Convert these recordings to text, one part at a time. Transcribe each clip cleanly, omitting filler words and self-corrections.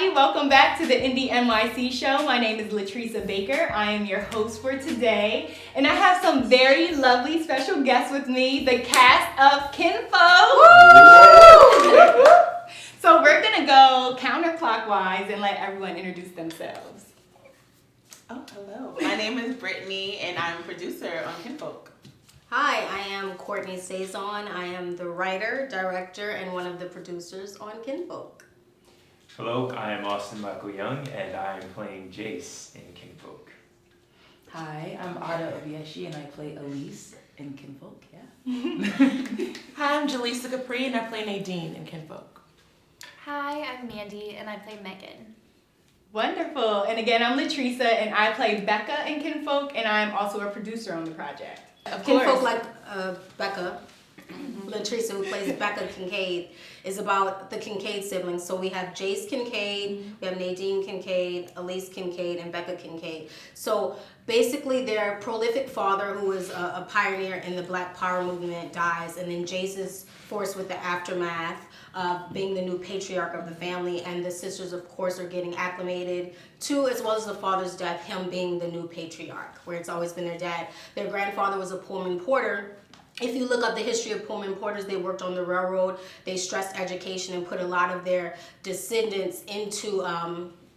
everybody. Welcome back to the IndieNYC show. My name is Latresa Baker. I am your host for today. And I have some very lovely special guests with me, the cast of Kinfolk. So we're going to go counterclockwise and let everyone introduce themselves. Oh, hello. My name is Brittany, and I'm a producer on Kinfolk. Hi, I am Courtni Saizon. I am the writer, director, and one of the producers on Kinfolk. Hello, I am Austin Michael Young, and I am playing Jace in Kinfolk. Hi, I'm Obieshi, and I play Elise in Kinfolk. Hi, I'm Jalessa Capri, and I play Nadine in Kinfolk. Hi, I'm Mandy, and I play Megan. Wonderful. And again, I'm Latresa, and I play Becca in Kinfolk, and I'm also a producer on the project. Of Kinfolk, like Becca, Latresa, who plays Becca Kincaid, is about the Kincaid siblings. So we have Jace Kincaid, we have Nadine Kincaid, Elise Kincaid, and Becca Kincaid. So basically their prolific father, who was a pioneer in the Black Power movement, dies, and then Jace is forced with the aftermath of being the new patriarch of the family, and the sisters, of course, are getting acclimated to, as well as the father's death, him being the new patriarch, where it's always been their dad. Their grandfather was a Pullman porter. If you look up the history of Pullman porters, they worked on the railroad. They stressed education and put a lot of their descendants into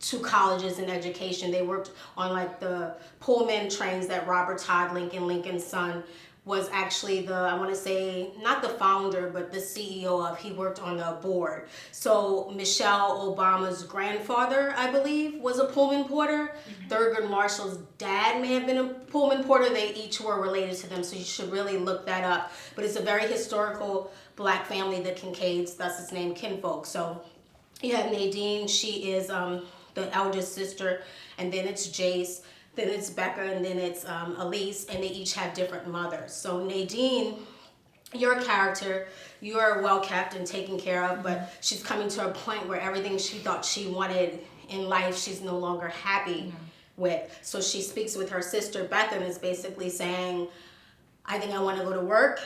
to colleges and education. They worked on like the Pullman trains that Robert Todd Lincoln, Lincoln's son, was actually I want to say, not the founder, but the CEO of. He worked on the board. So Michelle Obama's grandfather, I believe, was a Pullman porter. Thurgood Marshall's dad may have been a Pullman porter. They each were related to them, so you should really look that up. But it's a very historical Black family, the Kincaids, thus its name Kinfolk. So you have Nadine, she is the eldest sister, and then it's Jace, then it's Becca, and then it's Elise, and they each have different mothers. So Nadine, your character, you are well kept and taken care of, but she's coming to a point where everything she thought she wanted in life, she's no longer happy with. So she speaks with her sister Becca and is basically saying, I think I want to go to work,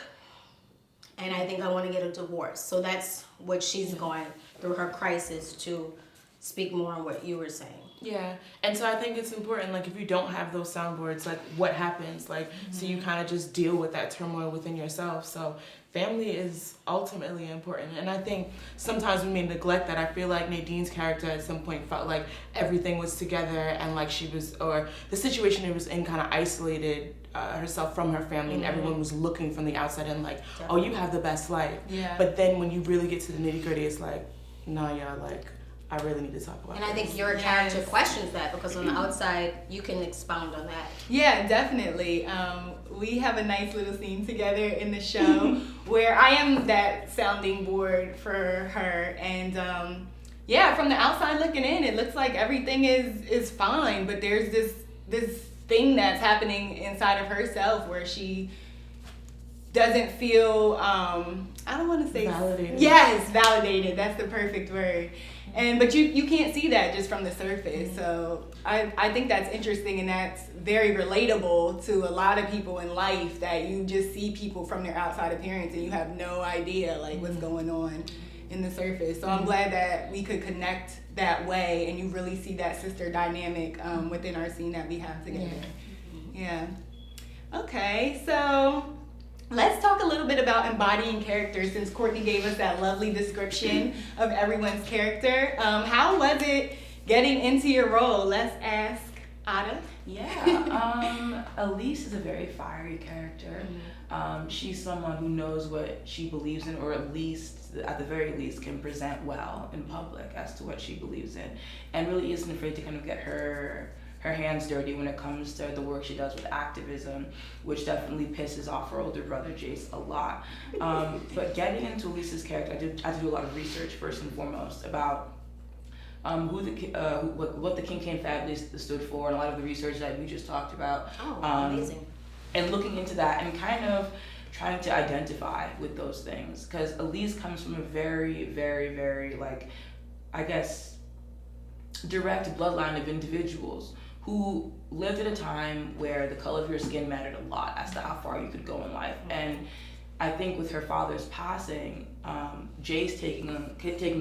and I think I want to get a divorce. So that's what she's going through, her crisis, to speak more on what you were saying. Yeah, and so I think it's important, like, if you don't have those soundboards, like, what happens? Like, so you kind of just deal with that turmoil within yourself. So family is ultimately important. And I think sometimes we may neglect that. I feel like Nadine's character at some point felt like everything was together, and like she was, or the situation it was in kind of isolated herself from her family, and everyone was looking from the outside and like, oh, you have the best life. Yeah. But then when you really get to the nitty gritty, it's like, nah, yeah, like, I really need to talk about And I think your character questions that, because on the outside, you can expound on that. Yeah, definitely. We have a nice little scene together in the show where I am that sounding board for her. And yeah, from the outside looking in, it looks like everything is fine. But there's this thing that's happening inside of herself where she doesn't feel, I don't want to say... Validated. Yes, validated. That's the perfect word. But you can't see that just from the surface. So I think that's interesting, and that's very relatable to a lot of people in life, that you just see people from their outside appearance and you have no idea like what's going on in the surface. So I'm glad that we could connect that way, and you really see that sister dynamic within our scene that we have together. Yeah. Okay, so let's talk a little bit about embodying characters, since Courtni gave us that lovely description of everyone's character. How was it getting into your role? Let's ask Ada. Yeah, Elise is a very fiery character. She's someone who knows what she believes in, or at the very least, can present well in public as to what she believes in, and really isn't afraid to kind of get her hands dirty when it comes to the work she does with activism, which definitely pisses off her older brother Jace a lot. But getting into Elise's character, I had to do a lot of research first and foremost about what the Kincaid family stood for, and a lot of the research that we just talked about. Amazing. And looking into that and kind of trying to identify with those things, because Elise comes from a very, very, very, like, I guess, direct bloodline of individuals who lived at a time where the color of your skin mattered a lot as to how far you could go in life. And I think with her father's passing, Jay's taking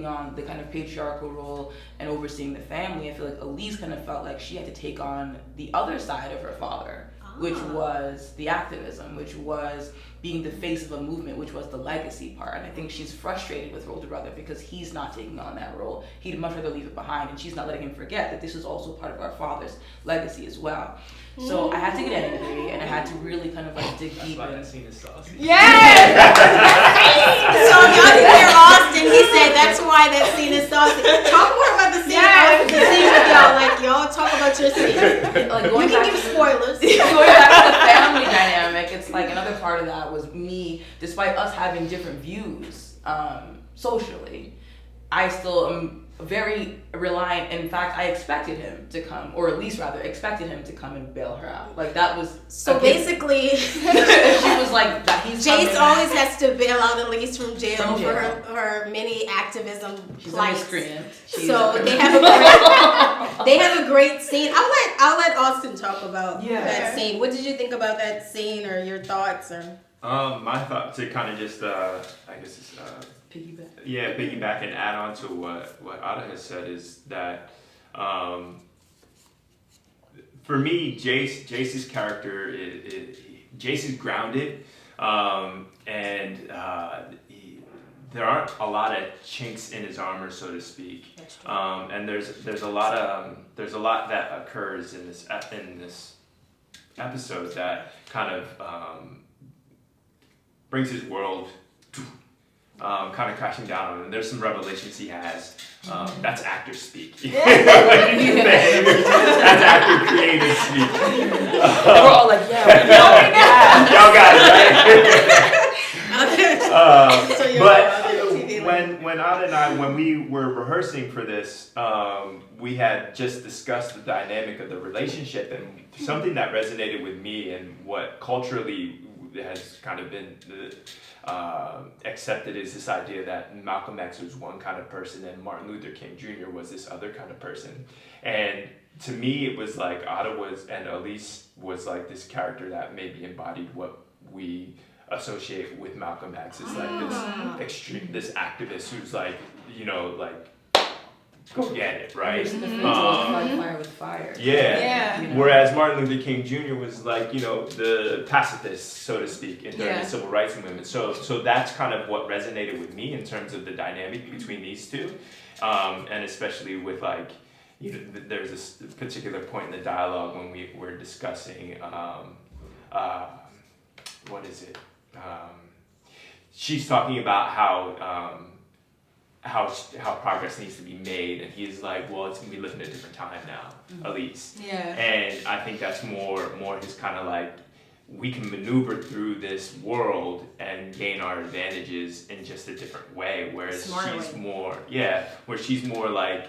on the kind of patriarchal role and overseeing the family. I feel like Elise kind of felt like she had to take on the other side of her father, which was the activism, which was being the face of a movement, which was the legacy part. And I think she's frustrated with her older brother because he's not taking on that role. He'd much rather leave it behind, and she's not letting him forget that this is also part of our father's legacy as well. So I had to get angry, and I had to really kind of like dig deep. That's why that scene is saucy. Yes! So y'all can hear Austin. He said that's why that scene is saucy. Talk more about the scene. Yes. The scene with y'all. Like y'all talk about your scene. Like You can give spoilers. Going back to the family dynamic, it's like another part of that was me, despite us having different views socially, I still am very reliant. In fact, I expected him to come, or at least rather expected him to come and bail her out. Like that was So basically, she was like that. Jace always has to bail out Elise from jail From for jail. her many activism She's a plights. miscreant. So they have a great scene. I'll let Austin talk about that scene. What did you think about that scene, or your thoughts, or? My thought to kind of just, I guess it's, Piggyback. yeah, piggyback and add on to what Ada has said is that, for me, Jace's character, Jace is grounded, and there aren't a lot of chinks in his armor, so to speak. And there's a lot that occurs in this episode that kind of brings his world kind of crashing down on him. And there's some revelations he has. That's actor speak. That's actor creative speak. They were all like, Y'all got it, right? But when Ada and I, when we were rehearsing for this, we had just discussed the dynamic of the relationship, and something that resonated with me and what culturally has kind of been accepted is this idea that Malcolm X was one kind of person and Martin Luther King Jr. was this other kind of person. And to me, it was like Ada and Elise was like this character that maybe embodied what we associate with Malcolm X. It's like this extreme, this activist who's like, go get it, right? fire with fire. Yeah. Whereas Martin Luther King Jr. was like, the pacifist, so to speak, in during the civil rights movement. So that's kind of what resonated with me in terms of the dynamic between these two, and especially with like, there's this particular point in the dialogue when we were discussing, what is it? She's talking about how progress needs to be made, and he's like, well, it's gonna be living in a different time now, at least. Yeah. And I think that's more his kind of like, we can maneuver through this world and gain our advantages in just a different way, whereas she's more like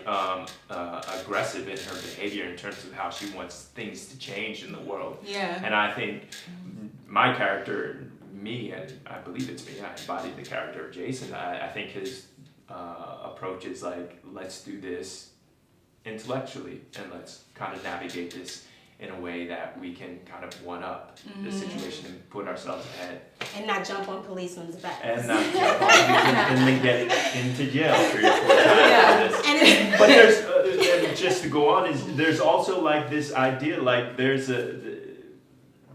aggressive in her behavior in terms of how she wants things to change in the world. Yeah. And I think my character, me, and I believe it's me, I embodied the character of Jason. I think his approach is like, let's do this intellectually and let's kind of navigate this in a way that we can kind of one up the situation and put ourselves ahead. And not jump on policemen's backs. And not jump on and then get into jail 3 or 4 times for this. But there's, and just to go on, there's also like this idea, like there's the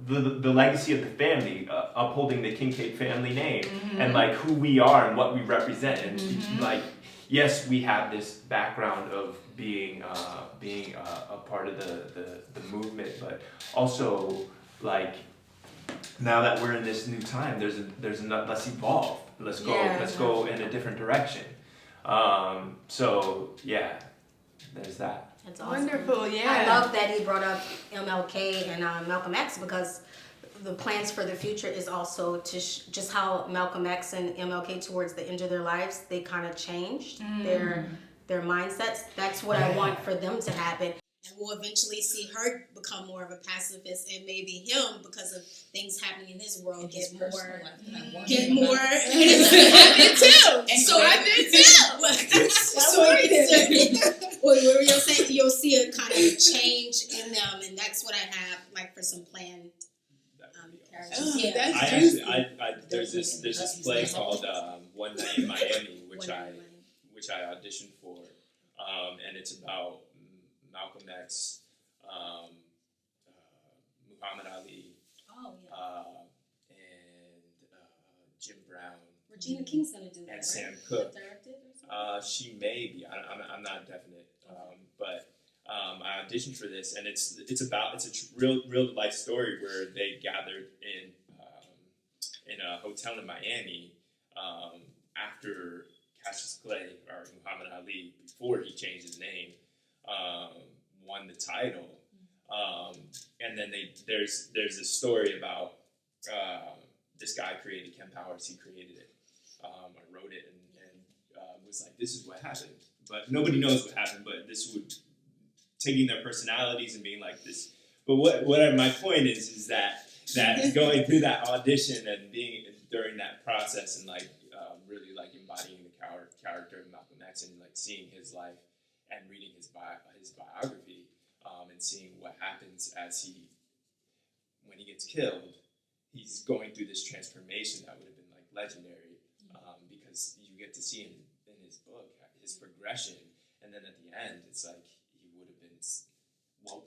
legacy of the family, upholding the Kincaid family name, and like who we are and what we represent, and like, yes, we have this background of being a part of the movement, but also like now that we're in this new time, there's enough. Let's evolve. Let's go in a different direction. So yeah, there's that. That's awesome. Wonderful, yeah. I love that he brought up MLK and Malcolm X, because the plans for the future is also to just how Malcolm X and MLK towards the end of their lives, they kind of changed their mindsets. That's what I want for them to happen. And we'll eventually see her become more of a pacifist, and maybe him, because of things happening in his world, get more. Happened too. So I've been too. What were you saying? You'll see a kind of change in them, and that's what I have like for some planned characters. Oh, Yeah. I there's this play called One Night in Miami, which I auditioned for, and it's about Malcolm X, Muhammad Ali, and Jim Brown. Regina King's gonna do that, and right? Sam Cooke. Directed or something? She may be. I'm not definite, but I auditioned for this, and it's a real life story where they gathered in a hotel in Miami after Cassius Clay or Muhammad Ali, before he changed his name, won the title, and then there's a story about this guy created Ken Powers. He created it. I wrote it and was like, this is what happened, but nobody knows what happened. But this would taking their personalities and being like this. But what my point is that going through that audition and being during that process and really embodying the character of Malcolm X and seeing his life and reading his biography and seeing what happens when he gets killed, he's going through this transformation that would have been legendary because you get to see in his book his progression, and then at the end it's he would have been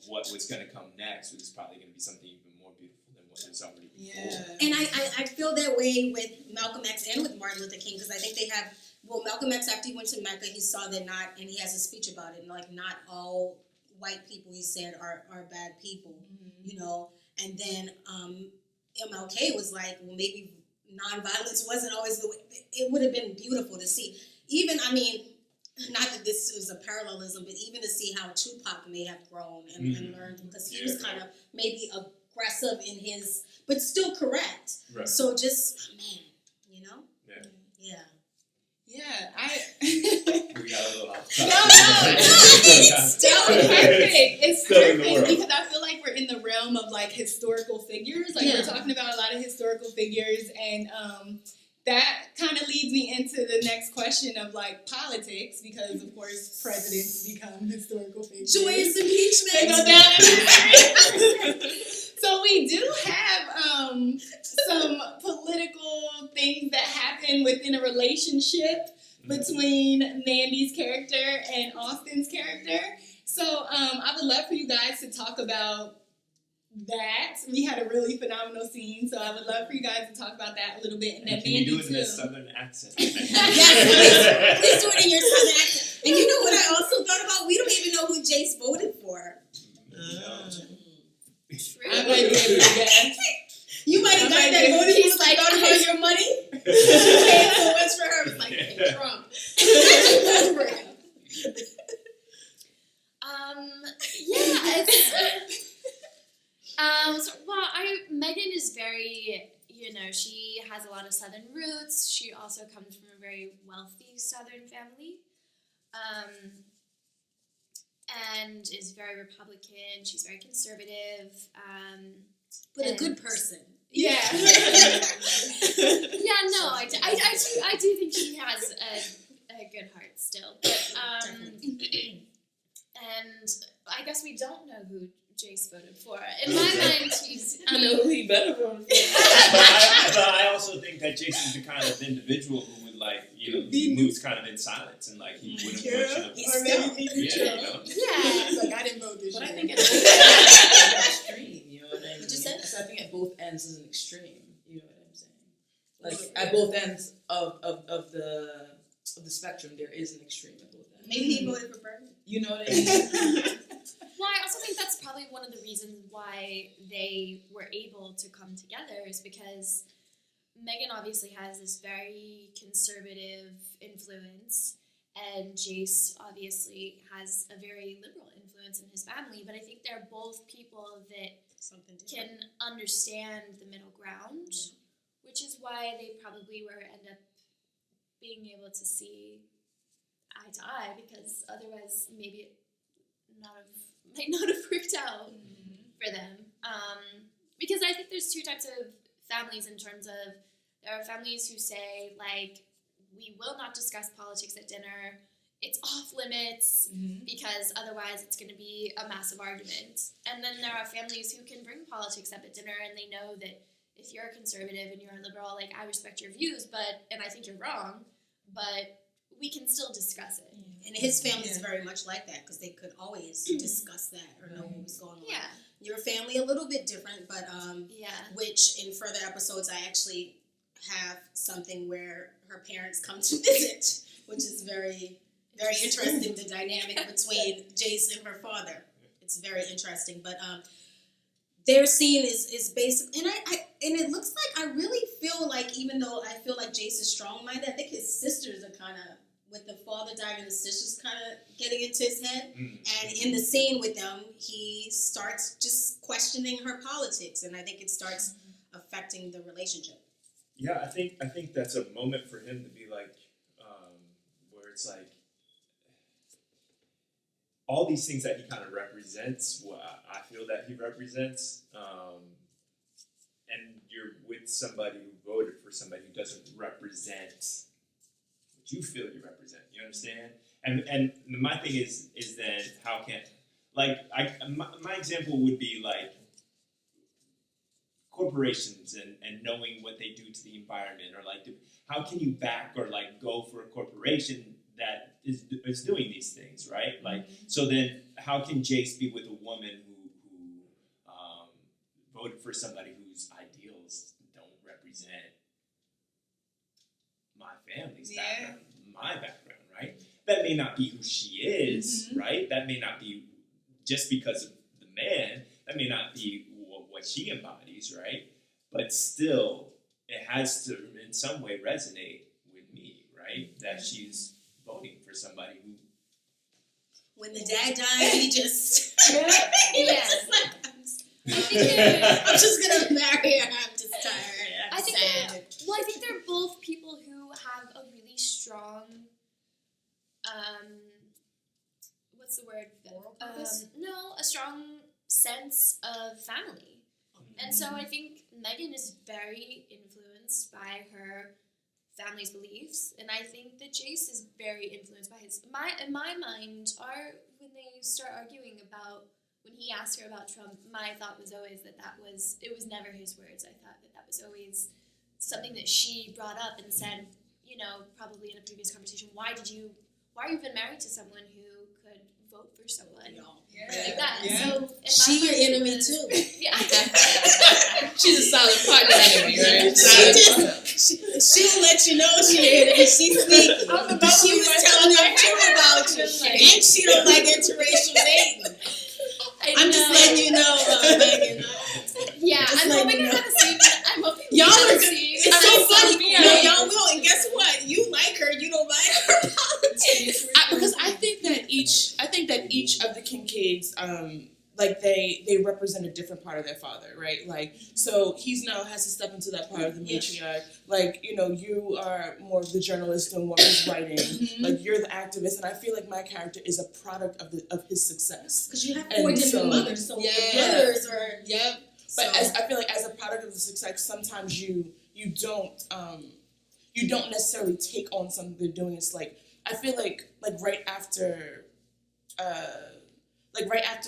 what was going to come next was probably going to be something even more beautiful than what was already before. Yeah. And I feel that way with Malcolm X and with Martin Luther King, because I think they have, Malcolm X, after he went to Mecca, he saw that and he has a speech about it, not all white people, he said, are bad people, and then MLK was maybe nonviolence wasn't always the way. It would have been beautiful to see. Even, not that this is a parallelism, but even to see how Tupac may have grown and learned, because he was kind of maybe aggressive in his, but still correct. Right. So just, man, Yeah. Yeah, we got a little off topic. No, it's still perfect. It's perfect because I feel like we're in the realm of historical figures. We're talking about a lot of historical figures, and that kind of leads me into the next question of politics, because of course presidents become historical figures. Joyous impeachment. They go down in history. So we do have some political things that happen within a relationship between Mandy's character and Austin's character. So I would love for you guys to talk about that. We had a really phenomenal scene, so I would love for you guys to talk about that a little bit. And then can Mandy you do it in too. a southern accent? Yes, please do it in your southern accent. And you know what I also thought about? We don't even know who Jace voted for. I might be able to guess. You might have got that voted for. He's like, "Thought about your money." Paid so much for her. It's like Trump. Megan is very, she has a lot of Southern roots. She also comes from a very wealthy Southern family, and is very Republican. She's very conservative, but a good person. Yeah. I do think she has a good heart still. But, and I guess we don't know who Jace voted for. In my mind, I know who he better vote for. But I also think that Jason's the kind of individual who would moves kind of in silence, and he wouldn't push it. Or maybe neutral. Yeah. I didn't vote this year. But I think it's an extreme, you know what I mean? What you said? So I think at both ends is an extreme, you know what I'm saying? At both ends of the spectrum, there is an extreme at both ends. Maybe he voted for Bernie. You know what I mean? Well, I also think that's probably one of the reasons why they were able to come together, is because Megan obviously has this very conservative influence, and Jace obviously has a very liberal influence in his family, but I think they're both people that can understand the middle ground, which is why they probably end up being able to see eye to eye, because otherwise maybe it might not have worked out for them. Because I think there's two types of families in terms of, there are families who say, we will not discuss politics at dinner. It's off limits because otherwise it's going to be a massive argument. And then there are families who can bring politics up at dinner, and they know that if if you're a conservative and you're a liberal, like, I respect your views, and I think you're wrong, but we can still discuss it. And his family is very much like that because they could always discuss that or know what was going on. Yeah. Your family a little bit different, but which in further episodes I actually have something where her parents come to visit, which is very, very interesting, the dynamic between Jace and her father. It's very interesting, but their scene is basic, and and it looks like I really feel like, even though I feel like Jace is strong-minded, I think his sisters are kind of, with the father dying and the sisters kind of getting into his head. And in the scene with them, he starts just questioning her politics, and I think it starts affecting the relationship. Yeah, I think that's a moment for him to be like, where it's like, all these things that he kind of represents, what I feel that he represents, and you're with somebody who voted for somebody who doesn't represent what you feel you represent. You understand? And my thing is then how can, like, my example would be like corporations and knowing what they do to the environment, or like how can you back or like go for a corporation that is doing these things, right? Like, so then how can Jace be with a woman who voted for somebody whose ideals don't represent my family's background, my background, right? That may not be who she is, right? That may not be just because of the man. That may not be what she embodies, right? But still, it has to in some way resonate with me, right? That she's voting for somebody who... When the dad died, he just... he was just like, I'm just going to marry her. I'm just tired. I'm sad. I think they're both people who have a really strong... what's the word? No, a strong sense of family. And so I think Megan is very influenced by her family's beliefs, and I think that Jace is very influenced by his. In my mind, when they start arguing about, when he asked her about Trump, my thought was always that it was never his words. I thought that was always something that she brought up and said, probably in a previous conversation, why are you even married to someone who could vote for someone like that? So she your enemy too. Yeah. She's a solid partner enemy, right? She'll let you know she your enemy. She's sneaky. She was telling them too about you, and she don't like interracial dating. I'm just letting you know, Megan. Yeah, I'm hoping I have a scene. I'm hoping y'all are see. It's so funny. No, y'all will, and guess what? You like her. You don't like her politics. Because I think that each of the Kincaids, they represent a different part of their father, right? Like, so he's now has to step into that part of the matriarch. Like, you are more of the journalist doing what he's writing. Like, you're the activist, and I feel like my character is a product of his success. Because you have four different mothers, so your brothers are But I feel like as a product of the success, sometimes you don't necessarily take on something they're doing. It's like, I feel like right after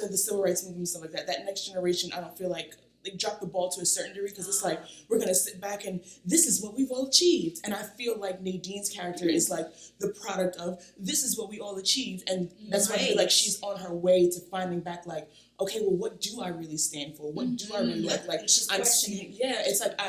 the civil rights movement and stuff like that, that next generation, I don't feel like they dropped the ball to a certain degree, because it's like, we're going to sit back and this is what we've all achieved. And I feel like Nadine's character is like the product of this is what we all achieved. And that's why I feel like she's on her way to finding back, like, okay, well, what do I really stand for? What do I really like? Like, I'm seeing, it's like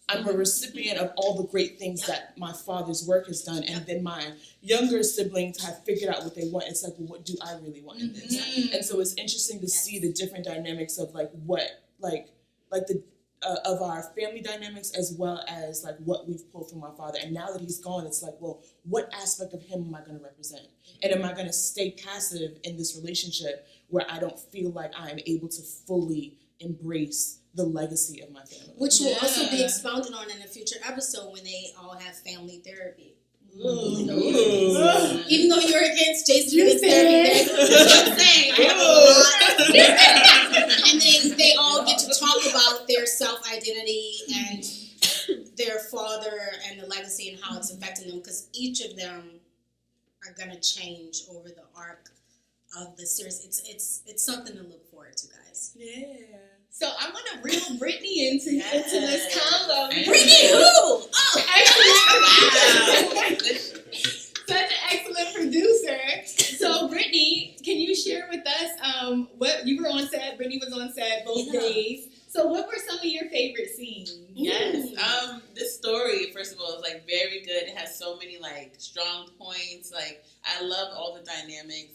I'm a recipient of all the great things that my father's work has done, and then my younger siblings have figured out what they want. It's like, well, what do I really want in this? And so it's interesting to see the different dynamics of like what, the of our family dynamics, as well as like what we've pulled from our father. And now that he's gone, it's like, well, what aspect of him am I going to represent? And am I going to stay passive in this relationship where I don't feel like I am able to fully embrace the legacy of my family? Which will also be expounded on in a future episode when they all have family therapy. Ooh. Even though you're against Jason Phoenix therapy, that's what I'm saying. And they all get to talk about their self-identity and their father and the legacy and how it's affecting them, because each of them are going to change over the arc of the series. It's something to look forward to, guys. Yeah. So I want to reel Brittany into this combo. Brittany who? Oh, Such an excellent producer. So Brittany, can you share with us what you were on set? Brittany was on set both days. So what were some of your favorite scenes? yes. This story, first of all, is like very good. It has so many like strong points. Like I love all the dynamics.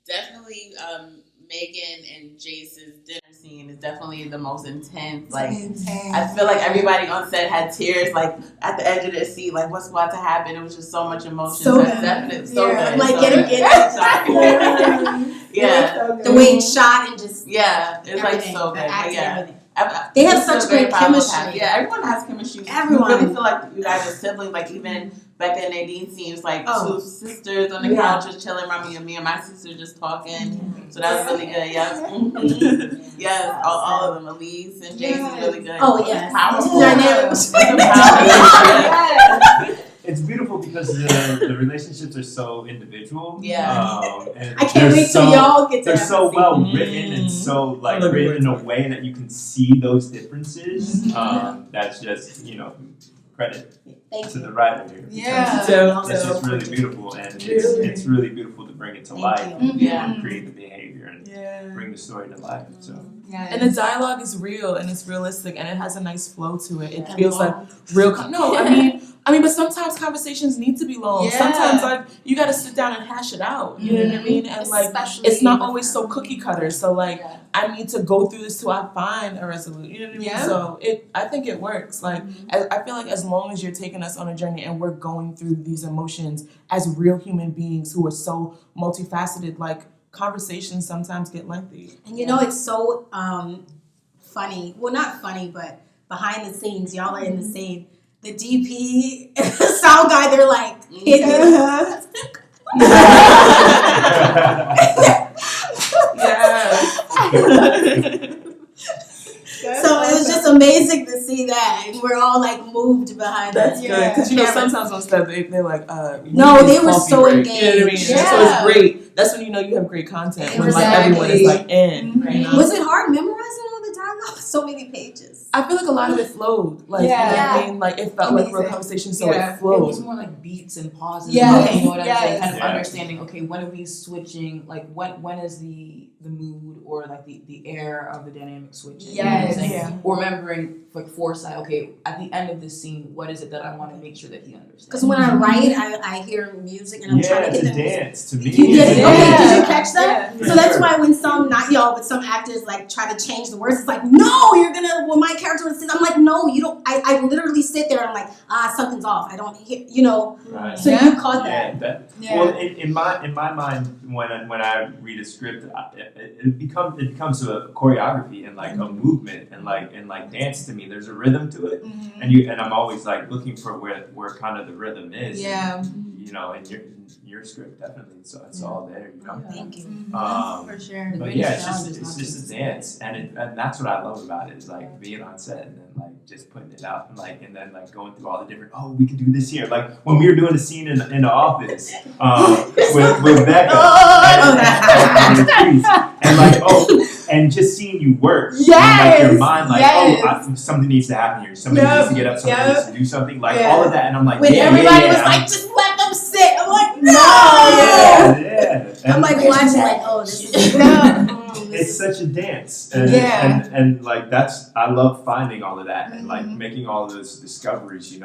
Definitely Megan and Jace's dinner scene is definitely the most intense. Like I feel like everybody on set had tears like at the edge of their seat, like what's about to happen. It was just so much emotion. So That's good. definitely so good. Like so get good. it. Yeah. The way it's shot and just Yeah. It's like everything, so the good. acting, Yeah. everything. They have such great chemistry. Yeah, everyone has chemistry. Everyone. You really feel like you guys are siblings. Like even Becca and Nadine seems like two sisters on the couch just chilling. Me and my sister just talking. So that was really good. Yeah. Yes, all of them. Elise and Jace is really good. Oh yeah. Powerful. It's beautiful because the relationships are so individual. Yeah. And I can't wait till y'all get to they're have so a well scene. written and so like written in a way that you can see those differences. That's just credit to the writer here. Yeah. It's just really beautiful, and it's really beautiful to bring it to life. And create the behavior and bring the story to life. So. And the dialogue is real and it's realistic and it has a nice flow to it. It feels like real. I mean, but sometimes conversations need to be long. Yeah. Sometimes like you got to sit down and hash it out. You know what I mean? And like it's not always so cookie cutter. So like I need to go through this till I find a resolution. You know what I mean? Yeah. So I think it works. Like I feel like as long as you're taking us on a journey and we're going through these emotions as real human beings who are so multifaceted, like conversations sometimes get lengthy. And it's so funny. Well, not funny, but behind the scenes, y'all are in the scene. The DP, the sound guy, they're like hitting it. So it was just amazing to see that. And we're all like moved behind That's us. good. Because sometimes on stuff they're like, no, they were so break. engaged. You know what I mean? Yeah. So it's great. That's when you know you have great content. When like everyone is like in. You know? Was it hard memorizing all the dialogue? So many pages. I feel like a lot of it flowed. Like, you know what I mean? Like it felt like real conversation, so it flowed. It was more like beats and pauses. Yes. You know what I'm saying? Yes. Kind of understanding, okay, when are we switching? Like when is the mood or like the air of the dynamic switching? You know what I'm saying? Yeah. Or remembering like foresight, okay, at the end of this scene, what is it that I want to make sure that he understands? Because when I write, I hear music and I'm trying to get it's a the music. dance to me. You did it? Yeah. Okay, did you catch that? Yeah. So that's why when not y'all, but some actors like try to change the words, it's like, no, you're gonna, when my character was sitting, I'm like, no, you don't, I literally sit there and I'm like, something's off. I don't hear, Right. So you caught that. Well, in my mind, when I read a script, it becomes a choreography and like a movement and like dance to me. There's a rhythm to it, and I'm always like looking for where kind of the rhythm is. Yeah. And your script definitely, so it's all there. Thank you. For sure. But yeah, it's just a dance, and that's what I love about it. Is like being on set and then like just putting it out and then like going through all the different. Oh, we can do this here. Like when we were doing the scene in the office with Becca and like and just seeing you work. Yes. And, like your mind, like something needs to happen here. Somebody needs to get up. Somebody needs to do something. Like all of that, and I'm like, when everybody was like, just let them sit. I'm like, no. Yeah. I'm like watching, like, oh, this is It's such a dance, and like I love finding all of that and like making all of those discoveries, and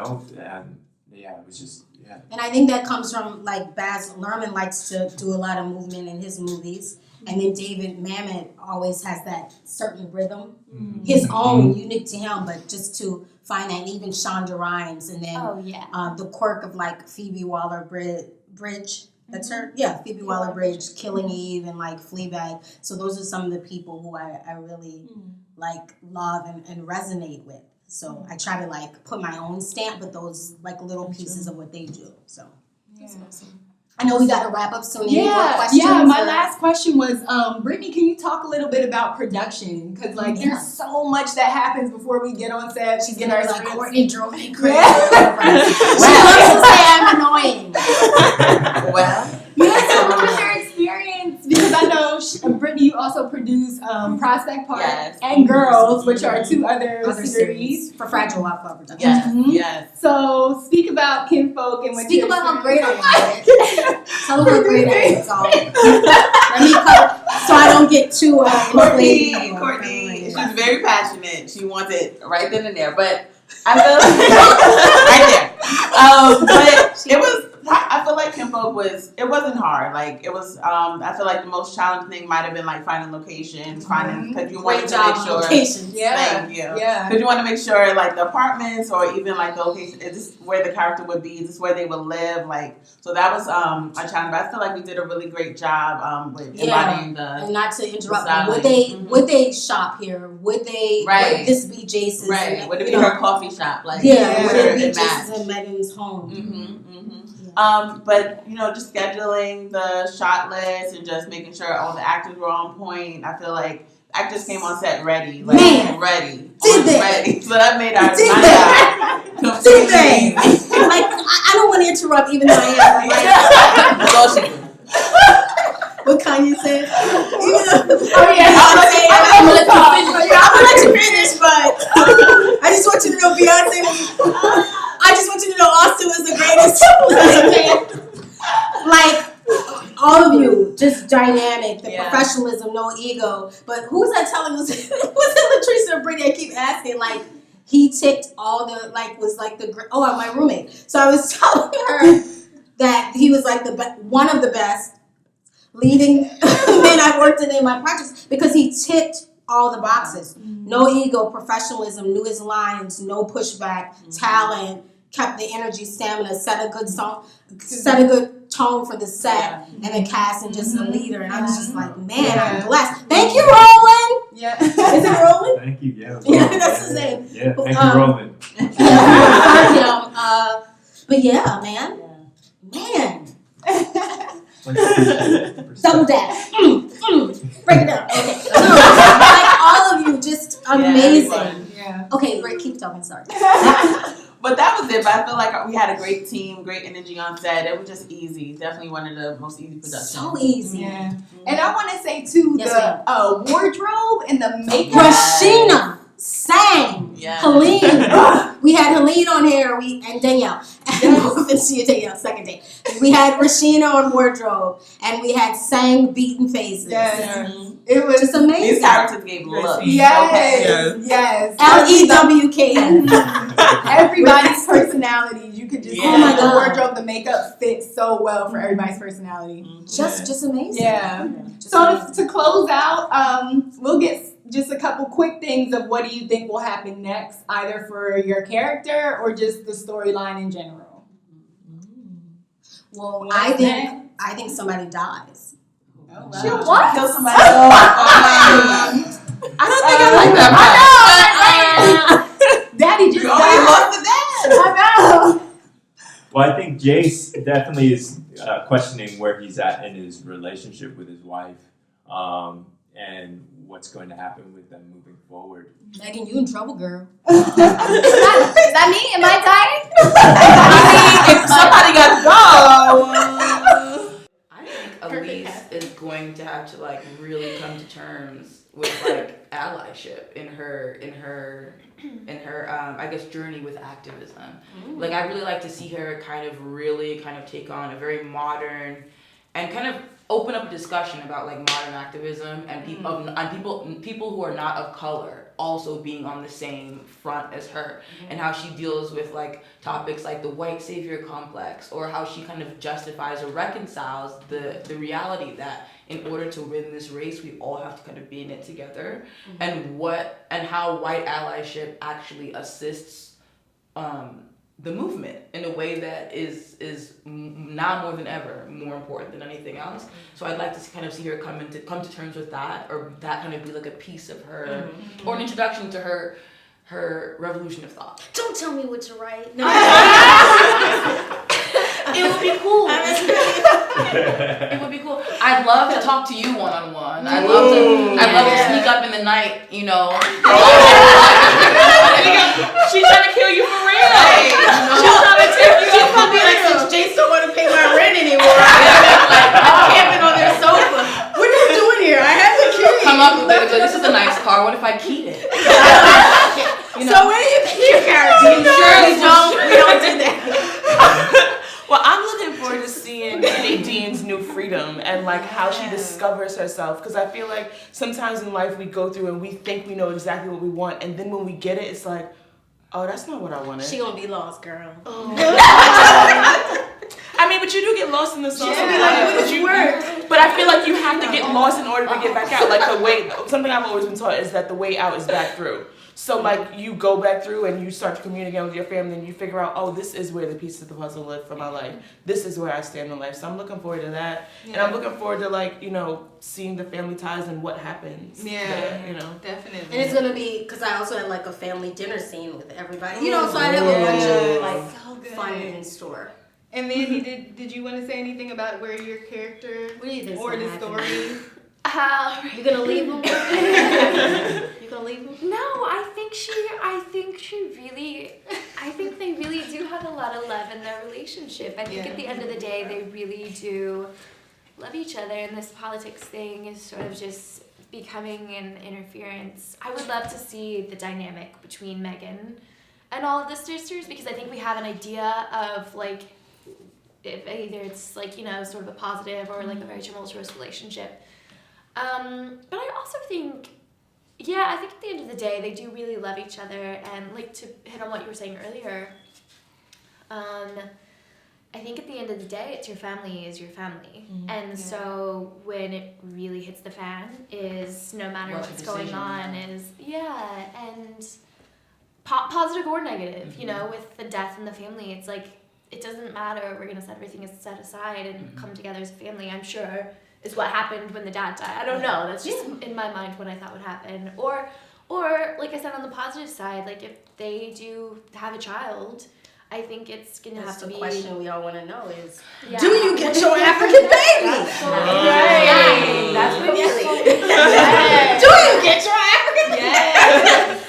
it was just And I think that comes from like Baz Luhrmann likes to do a lot of movement in his movies, and then David Mamet always has that certain rhythm, his own, unique to him, but just to find that, and even Shonda Rhimes, and then the quirk of like Phoebe Waller-Bridge. That's her, Phoebe Waller-Bridge, Killing Eve, and like Fleabag. So those are some of the people who I really like love and resonate with. So I try to like put my own stamp with those like little pieces of what they do. So That's awesome. I know we got to wrap up soon. Any more questions? My last question was, Brittany, can you talk a little bit about production? Because like there's so much that happens before we get on set. She's get gonna our be like, scripts. Courtni drove me crazy. She loves to say I'm annoying. So what was your experience? Because I know, Brittany, you also produce Prospect Park Yes. and Girls, which are two other series. for Fragile Wildflower Production. Yes, Mhm. yes. So speak about Kinfolk and what Speak your about how experience- great I am. Tell them how great I am. So let me cut so I don't get too inflated. Courtni, she's very passionate. She wants it right then and there. But I feel right there. But it was. I feel like Kinfolk it wasn't hard. Like it was. I feel like the most challenging thing might have been like finding locations, because you wanted Great to job make sure. locations. Yeah. Thank you. Yeah. Because you want to make sure, like, the apartments or even, like, the location, is this where the character would be? Is this where they would live? Like, so that was a challenge. But I feel like we did a really great job with embodying the... And not to interrupt, the would they shop here? Would they? Right. Would this be Jason's? Right. Would it be her coffee shop? Like, Yeah. Would it be it Jason's matched. and Megan's home? But just scheduling the shot list and just making sure all the actors were on point. I feel like actors came on set ready, like ready. So that made our night out. Did they? Like I don't want to interrupt, even though I am. That's all she did. What Kanye said? Oh yeah. I'm gonna let you finish, but I just want you to know Beyonce. I just want you to know Austin was the greatest. Like all of you, just dynamic, the professionalism, no ego. But who was that telling us? Was it Latresa or Brittany? I keep asking. Like he ticked all the my roommate. So I was telling her that he was like one of the best leading men I've worked in my projects because he ticked all the boxes. No ego, professionalism, knew his lines, no pushback, talent, kept the energy, stamina, set a good tone for the set and the cast, and just a leader. And I was just like, man, I'm blessed. Thank you, Roland. Yeah. Is it Roland? Thank you. Yeah. That's his name. Yeah. Thank you, Roland. But yeah, man. Double dash. Break it down. Okay. Like all of you, just amazing. Yeah. Okay, great. Keep talking. Sorry. But that was it. But I feel like we had a great team, great energy on set. It was just easy. Definitely one of the most easy productions. So easy. Yeah. And I want to say too, the wardrobe and the makeup. Rashina sang. Yeah. Helene. We had Helene on here. And Danielle. And see you, Danielle, second day. We had Rashina on wardrobe, and we had sang Beaten Faces. Yes. It was just amazing. These characters gave looks. Yes. LEWK. Everybody's personality. You could just Oh my the God. wardrobe, the makeup fits so well for everybody's personality. Just amazing. Yeah. So to close out, we'll get just a couple quick things of what do you think will happen next, either for your character or just the storyline in general. Well, I think somebody dies. Oh, She wow. what? Kill somebody. I don't think I like that. Daddy just You died. already lost the dad. I know. Well, I think Jace definitely is questioning where he's at in his relationship with his wife, and what's going to happen with them moving forward. Megan, you in trouble, girl. Is that me? Am I dying? If somebody got to go. I think Elise is going to have to like really come to terms with like allyship in her I guess journey with activism. Like I really like to see her kind of take on a very modern and kind of open up a discussion about like modern activism and people who are not of color also being on the same front as her, and how she deals with like topics like the white savior complex, or how she kind of justifies or reconciles the reality that in order to win this race we all have to kind of be in it together, and how white allyship actually assists the movement in a way that is now more than ever more important than anything else. So I'd like to kind of see her come to terms with that, or that kind of be like a piece of her, or an introduction to her revolution of thought. Don't tell me what to write. No. It would be cool. It would be cool. I'd love to talk to you one-on-one. I'd love to sneak up in the night, you know. She's trying to kill you for real. She's trying to take you. She's probably like, since Jace don't want to pay my rent anymore, I'm camping on their sofa. What are you doing here? I have the key. Come up with it. I keep it? So where do you keep your character? We don't do that. Well, I'm looking forward to seeing Nadine's new freedom and like how she discovers herself, because I feel like sometimes in life we go through and we think we know exactly what we want, and then when we get it, it's like, oh, that's not what I wanted. She gonna be lost, girl. Oh. I mean, but you do get lost in the sauce. But I feel like you have to get lost in order to get back out. Like something I've always been taught is that the way out is back through. So like you go back through and you start to communicate with your family and you figure out, oh, this is where the pieces of the puzzle live for my life. This is where I stand in life. So I'm looking forward to that. Yeah. And I'm looking forward to like, seeing the family ties and what happens. Yeah, definitely. And it's gonna be, because I also had like a family dinner scene with everybody. So I have a bunch of like fun in store. And Mandy, did you want to say anything about where your character or the story? You gonna leave him? You gonna leave him? No, I think they really do have a lot of love in their relationship. I think at the end of the day, they really do love each other, and this politics thing is sort of just becoming an interference. I would love to see the dynamic between Megan and all of the sisters, because I think we have an idea of like, if either it's like, sort of a positive or like a very tumultuous relationship. But I also think, I think at the end of the day, they do really love each other, and like to hit on what you were saying earlier, I think at the end of the day, it's your family is your family. Mm-hmm. And so when it really hits the fan is no matter what's going on is, and positive or negative, with the death in the family, it's like, it doesn't matter, we're going to set everything set aside and come together as a family, I'm sure, is what happened when the dad died. I don't know, that's just in my mind what I thought would happen. Or like I said, on the positive side, like if they do have a child, I think it's going to have to be... That's the question we all want to know is, do you get your African baby? Right. That's what you're saying. Do you get your African baby?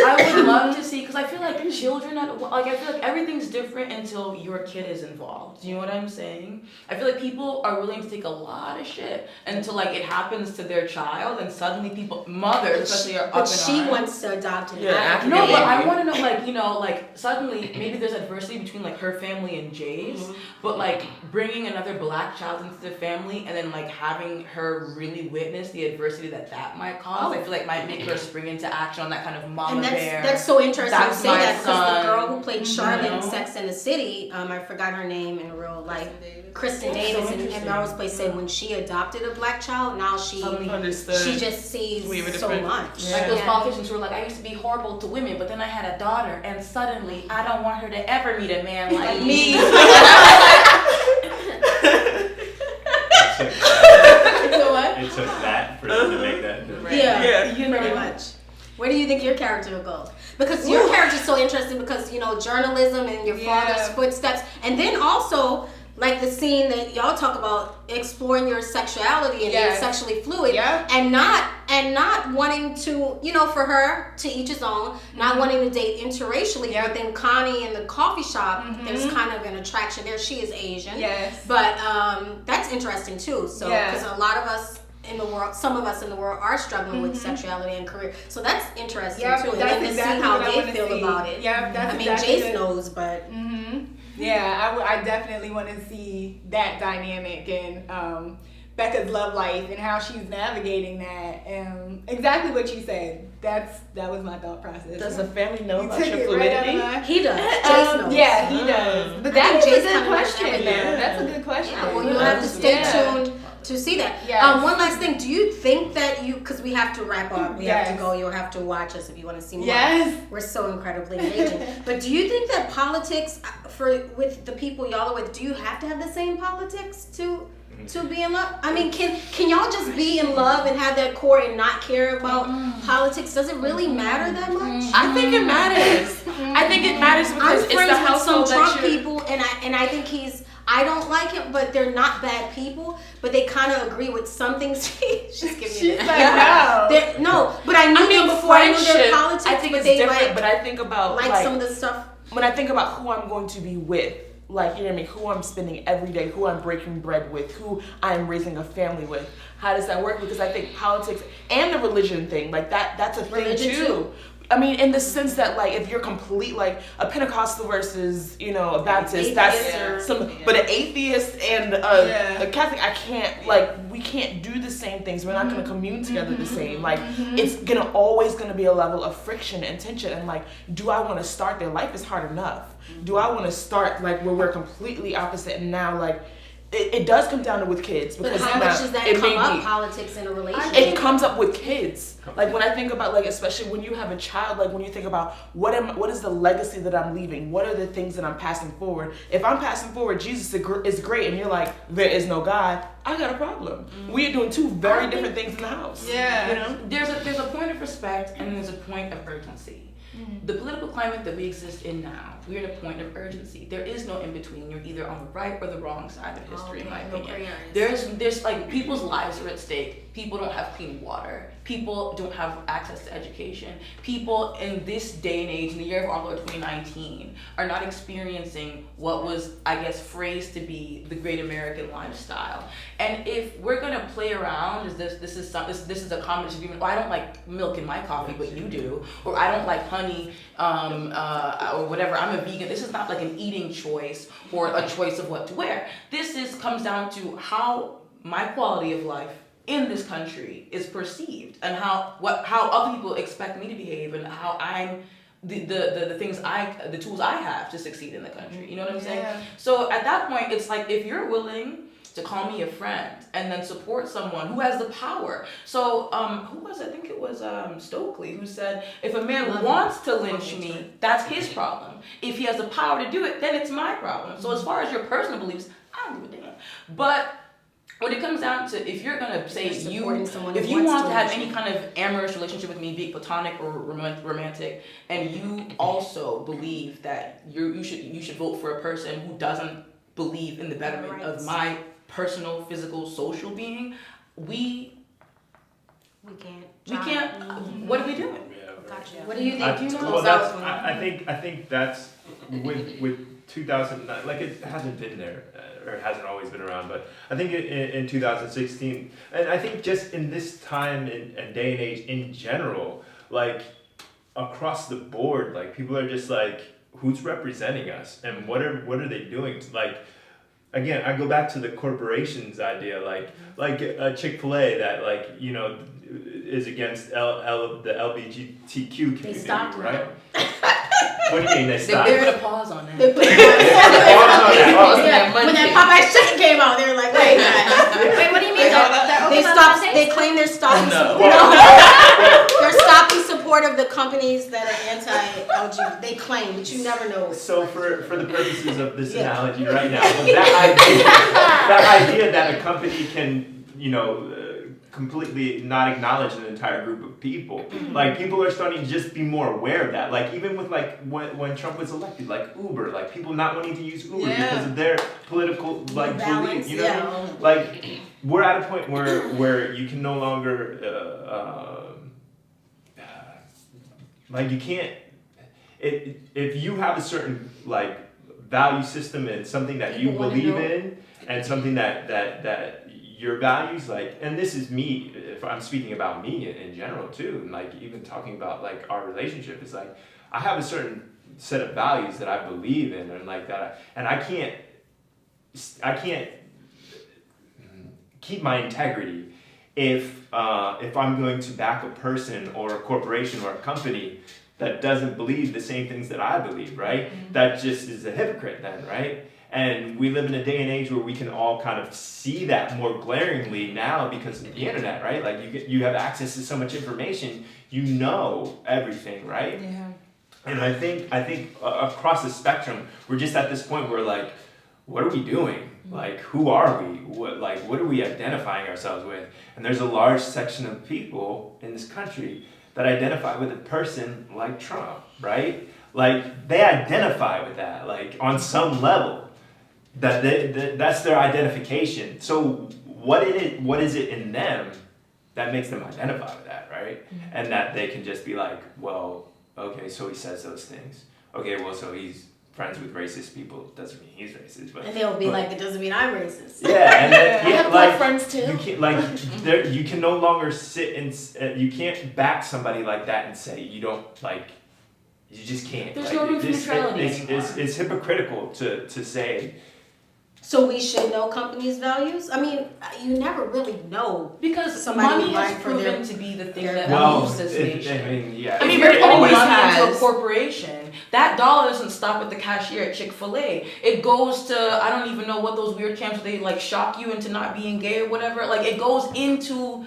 I would love to see, because I feel like children, I feel like everything's different until your kid is involved. Do you know what I'm saying? I feel like people are willing to take a lot of shit until like it happens to their child, and suddenly mothers especially are up in arms. But she wants to adopt an African baby. No, but I want to know, like suddenly maybe there's adversity between like her family and Jay's, but like bringing another black child into the family and then like having her really witness the adversity that might cause, I feel like might make her spring into action on that kind of mama bear. That's so interesting to say that, because the girl who played Charlotte in Sex and the City, I forgot her name in real life, Kristen Davis, and Melrose Place said when she adopted a black child, now she just sees so much. Like those politicians who were like, I used to be horrible to women, but then I had a daughter, and suddenly I don't want her to ever meet a man like me. It took that for them to make that difference. Yeah, pretty much. Where do you think your character will go? Because your character's so interesting because, journalism and your father's footsteps. And then also, like the scene that y'all talk about, exploring your sexuality and being sexually fluid. Yeah. And not wanting to, for her, to each his own, not wanting to date interracially. Yeah. But then Connie in the coffee shop, there's kind of an attraction there. She is Asian. Yes. But that's interesting too. So, because a lot of us in the world, some of us in the world are struggling with sexuality and career. So that's interesting too. And then to see how they feel about it. Yeah, that's Jace knows, but... Yeah, I definitely want to see that dynamic and Becca's love life and how she's navigating that. Exactly what you said. That was my thought process. Does the family know about your fluidity? He does. Jace knows. Yeah, he does. But that's a good question. That's a good question. Yeah, well, you'll have to stay tuned to see that. Yes. One last thing. Do you think that because we have to wrap up, we have to go, you'll have to watch us if you want to see more. Yes. We're so incredibly engaging. But do you think that politics, with the people y'all are with, do you have to have the same politics to be in love? I mean, can y'all just be in love and have that core and not care about politics? Does it really matter that much? I think it matters. I think it matters because it's the household that Trump people, and I think I don't like him, but they're not bad people. But they kind of agree with some things. She's giving me that. No, but I knew them before I knew their politics. I think it's different, but I think about some of the stuff. When I think about who I'm going to be with, like, you know what I mean, who I'm spending every day, who I'm breaking bread with, who I'm raising a family with. How does that work? Because I think politics and the religion thing, like that's a thing too. I mean, in the sense that, like, if you're complete, like, a Pentecostal versus, you know, a Baptist, that's but an atheist and a Catholic, I can't, like, we can't do the same things. We're not going to commune together the same. Like, it's always going to be a level of friction and tension. And, like, do I want to start there? Life is hard enough. Do I want to start, like, where we're completely opposite and now, like, it does come down to with kids. Because but how much does that come up, politics in a relationship? It comes up with kids. Like, when I think about, like, especially when you have a child, like, when you think about what is the legacy that I'm leaving? What are the things that I'm passing forward? If I'm passing forward, Jesus is great, and you're like, there is no God, I got a problem. We are doing two very different things in the house. Yeah. You know? There's a point of respect and there's a point of urgency. The political climate that we exist in now, we're at a point of urgency. There is no in between. You're either on the right or the wrong side of history, in my opinion. There's like, people's lives are at stake. People don't have clean water. People don't have access to education. People in this day and age, in the year of our Lord 2019, are not experiencing what was, I guess, phrased to be the great American lifestyle. And if we're gonna play around, this is a common disagreement. Well, I don't like milk in my coffee, but you do, or I don't like honey, or whatever. I'm a vegan. This is not like an eating choice or a choice of what to wear. This comes down to how my quality of life in this country is perceived, and how other people expect me to behave, and how I'm the tools I have to succeed in the country. You know what I'm saying? So at that point, it's like, if you're willing to call me a friend and then support someone who has the power. So who was it? I think it was Stokely who said, if a man wants to lynch me, that's his problem. If he has the power to do it, then it's my problem. So as far as your personal beliefs, I don't give a damn. But when it comes down to, if you're gonna say if you want to have any kind of amorous relationship with me, be it platonic or romantic, and you also believe that you should vote for a person who doesn't believe in the betterment of my personal, physical, social being, we can't. What are we doing? Gotcha. What do you think? I think that's with 2009. Like, it hasn't been there, or it hasn't always been around. But I think in 2016, and I think just in this time and day and age in general, like, across the board, like, people are just like, who's representing us, and what are they doing? Like, again, I go back to the corporations idea, like a Chick-fil-A that, like, you know, is against the LGBTQ community, they stopped, right? What do you mean they stopped? They put a pause on that. They put a pause on that. When that Popeye's chicken came out, they were like, wait, what do you mean? They stopped. They claim they're stopping support. They're stopping support of the companies that are anti-LGBT. They claim, but you never know. So for the purposes of this analogy right now, that idea that a company can, you know, completely not acknowledge an entire group of people. Like, people are starting to just be more aware of that. Like, even with, like, when Trump was elected, like Uber, like, people not wanting to use Uber because of their political, like, belief, you know? Like, we're at a point where you can no longer, like, you can't, if you have a certain, like, value system and something that you believe in, and something that your values, like, and this is me, if I'm speaking about me in general too, and, like, even talking about, like, our relationship, is like, I have a certain set of values that I believe in, and, like, that, and I can't keep my integrity if I'm going to back a person or a corporation or a company that doesn't believe the same things that I believe, right? That just is a hypocrite then, right? And we live in a day and age where we can all kind of see that more glaringly now because of the internet, right? Like, you have access to so much information, you know everything, right? Yeah. And I think across the spectrum, we're just at this point where, like, what are we doing? Like, who are we? What are we identifying ourselves with? And there's a large section of people in this country that identify with a person like Trump, right? Like, they identify with that, like, on some level. That's their identification. So what is it in them that makes them identify with that, right? And that they can just be like, well, okay, so he says those things. Okay, well, so he's friends with racist people doesn't mean he's racist. But, and they'll be like, it doesn't mean I'm racist. Yeah, and then, I have black friends too. You can't you can no longer sit and you can't back somebody like that and say you don't like. You just can't. There's no room for neutrality anymore. It's hypocritical to say. So we should know companies' values? I mean, you never really know. Because Somebody money has for proven their- to be the thing that Well, moves this nation. I If mean, you're putting always money into a has. corporation, that dollar doesn't stop at the cashier at Chick-fil-A. It goes to, I don't even know what those weird camps where they like shock you into not being gay or whatever. Like it goes into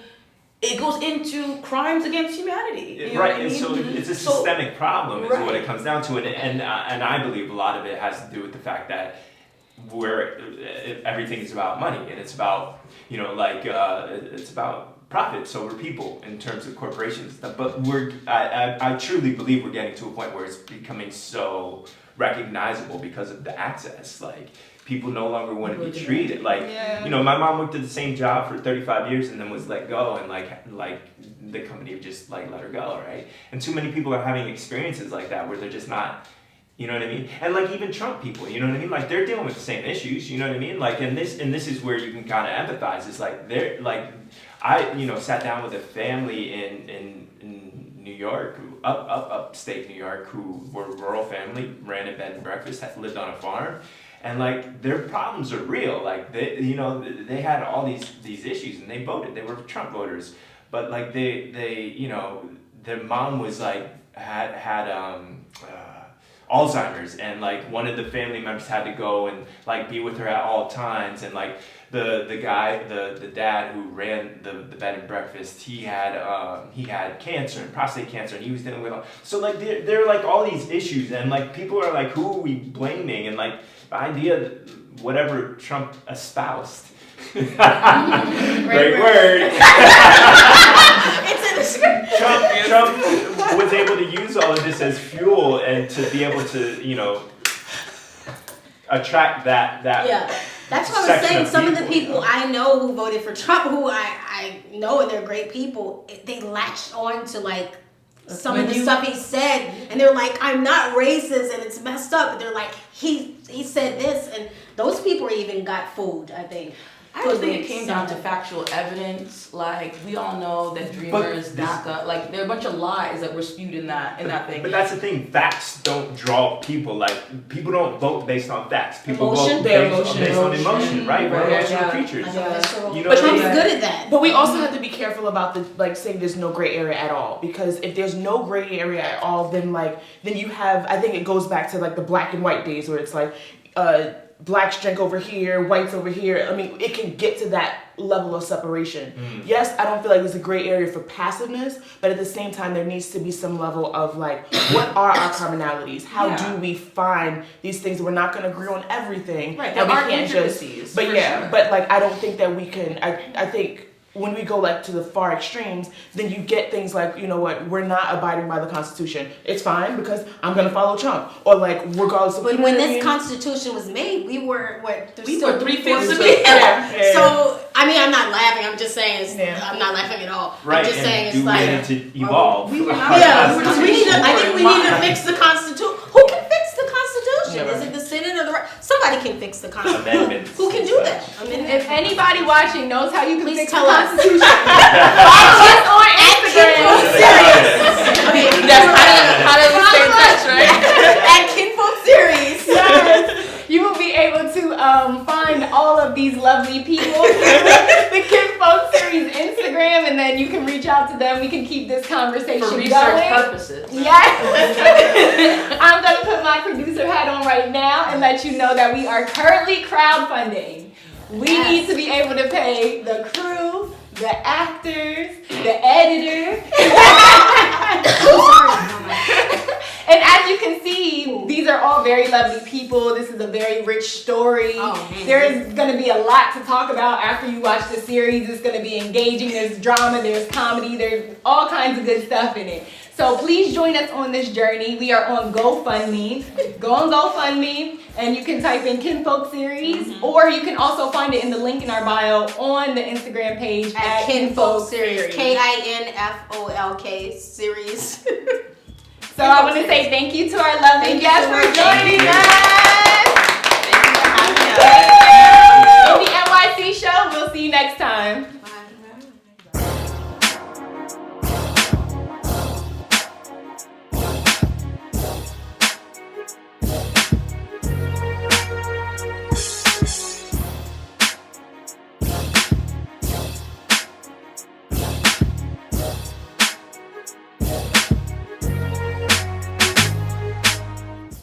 crimes against humanity. You know right, what I and mean? so it's a systemic problem is Right. what it comes down to, and I believe a lot of it has to do with the fact that everything is about money, and it's about it's about profits over people in terms of corporations. But I truly believe we're getting to a point where it's becoming so recognizable because of the access. Like people no longer want to be treated like my mom worked at the same job for 35 years and then was let go, and like the company just like let her go, right? And too many people are having experiences like that where they're just not. You know what I mean? And like even Trump people, you know what I mean? Like they're dealing with the same issues, you know what I mean? Like and this is where you can kind of empathize. It's like they're like I sat down with a family in New York, upstate New York, who were a rural family, ran a bed and breakfast, lived on a farm, and like their problems are real. Like they had all these issues and they voted. They were Trump voters, but like their mom was like had Alzheimer's, and like one of the family members had to go and like be with her at all times, and like the guy, the dad who ran the bed and breakfast, he had cancer and prostate cancer, and he was dealing with so like there are like all these issues, and like people are like, who are we blaming? And like the idea that whatever Trump espoused. Great word. It's in the script. Trump was able to use all of this as fuel and to be able to, attract that. Yeah, that's what I was saying. Some of the people I know who voted for Trump, who I know and they're great people, they latched on to like some of the stuff he said, and they're like, I'm not racist, and it's messed up. And they're like, he said this, and those people even got fooled, I think. I don't think it came down to factual evidence. Like we all know that Dreamers, DACA, like there are a bunch of lies that were spewed in that thing. But that's the thing. Facts don't draw people. Like people don't vote based on facts. People Emotion? vote based on emotion, right? We're emotional creatures. But Trump's good at that. But we also have to be careful about saying there's no gray area at all, because if there's no gray area at all, then you have, I think it goes back to like the black and white days where it's like blacks drink over here, whites over here. I mean, it can get to that level of separation. Yes, I don't feel like there's a gray area for passiveness, but at the same time, there needs to be some level of like, what are our commonalities? How do we find these things? We're not going to agree on everything. Right, that there we are can't intricacies. but yeah, but like, I don't think that we can, I think when we go like to the far extremes, then you get things like, you know what, we're not abiding by the Constitution. It's fine because I'm gonna follow Trump, or like regardless of. But when this Constitution was made, we were We were 3/5 of it. Yeah. So I mean, I'm not laughing. I'm just saying. I'm not laughing at all. Right, I'm just saying and it's like we need to evolve. we need to. I think we need to fix the Constitution. Who can fix the Constitution? Is it the Senate or the? Somebody can fix the Constitution. Amendments. Who can do that? If anybody watching knows how you can Please fix tell the us. Constitution, follow us on Instagram. Okay, How do we stay in touch, right? at Kinfolk Series. Yes. You will be able to find all of these lovely people, the Kinfolk Series Instagram, and then you can reach out to them. We can keep this conversation For research going. purposes. Yes. I'm going to put my producer hat on right now and let you know that we are currently crowdfunding. We need to be able to pay the crew, the actors, the editor. And as you can see, these are all very lovely people. This is a very rich story. There's going to be a lot to talk about after you watch the series. It's going to be engaging. There's drama, there's comedy, there's all kinds of good stuff in it. So please join us on this journey. We are on GoFundMe. Go on GoFundMe and you can type in Kinfolk Series, or you can also find it in the link in our bio on the Instagram page at Kinfolk Series. KINFOLK Series. So I want to say thank you to our lovely guests for joining us. Thank you for having us. In the NYC show, we'll see you next time.